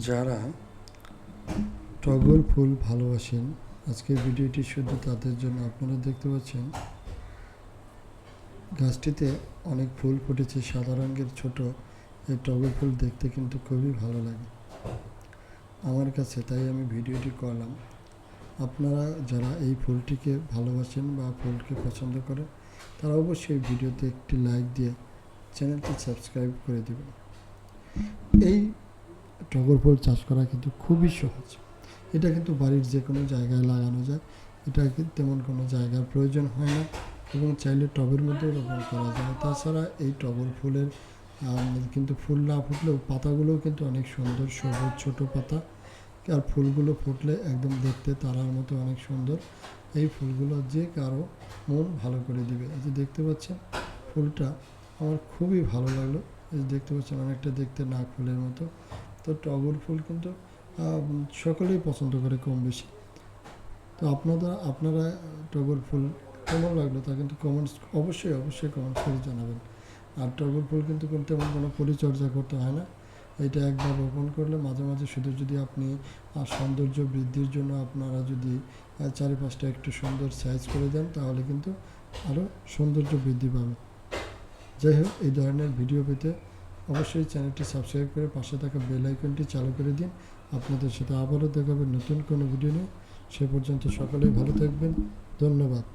যারা টগর ফুল ভালোবাসেন, আজকের ভিডিওটি শুধু তাদের জন্য। আপনারা দেখতে পাচ্ছেন গাছটিতে অনেক ফুল ফুটেছে, সাদা রঙের ছোট এই টগর ফুল দেখতে কিন্তু খুবই ভালো লাগে আমার কাছে, তাই আমি ভিডিওটি করলাম। আপনারা যারা এই ফুলটিকে ভালোবাসেন বা ফুলকে পছন্দ করেন, তারা অবশ্যই ভিডিওতে একটি লাইক দিয়ে চ্যানেলটি সাবস্ক্রাইব করে দেবেন। এই টগর ফুল চাষ করা কিন্তু খুবই সহজ। এটা কিন্তু বাড়ির যে কোনো জায়গায় লাগানো যায়, এটা তেমন কোনো জায়গার প্রয়োজন হয় না এবং চাইলে টবের মধ্যেও রোপণ করা যায়। তাছাড়া এই টগর ফুলের কিন্তু ফুল না ফুটলেও পাতাগুলোও কিন্তু অনেক সুন্দর, সবুজ ছোটো পাতা, আর ফুলগুলো ফুটলে একদম দেখতে তারার মতো অনেক সুন্দর। এই ফুলগুলো যে কারো মন ভালো করে দিবে। এই যে দেখতে পাচ্ছেন ফুলটা আমার খুবই ভালো লাগলো। এই যে দেখতে পাচ্ছেন অনেকটা দেখতে নাক ফুলের মতো। তো টগর ফুল কিন্তু সকলেই পছন্দ করে কম বেশি। তো আপনারা টগর ফুল কেমন লাগলো তা কিন্তু কমেন্টস অবশ্যই কমেন্টস করে জানাবেন। আর টগর ফুল কিন্তু তেমন কোনো পরিচর্যা করতে হয় না। এটা একবার রোপণ করলে মাঝে মাঝে শুধু যদি আপনি সৌন্দর্য বৃদ্ধির জন্য আপনারা যদি চারিপাশটা একটু সুন্দর সাইজ করে দেন, তাহলে কিন্তু আরও সৌন্দর্য বৃদ্ধি পাবে। যাই হোক, এই ধরনের ভিডিও পেতে অবশ্যই চ্যানেলটি সাবস্ক্রাইব করে পাশে থাকা বেল আইকনটি চালু করে দিন। আপনাদের সাথে আবারও দেখা হবে নতুন কোনো ভিডিও নিয়ে। সে পর্যন্ত সকলেই ভালো থাকবেন। ধন্যবাদ।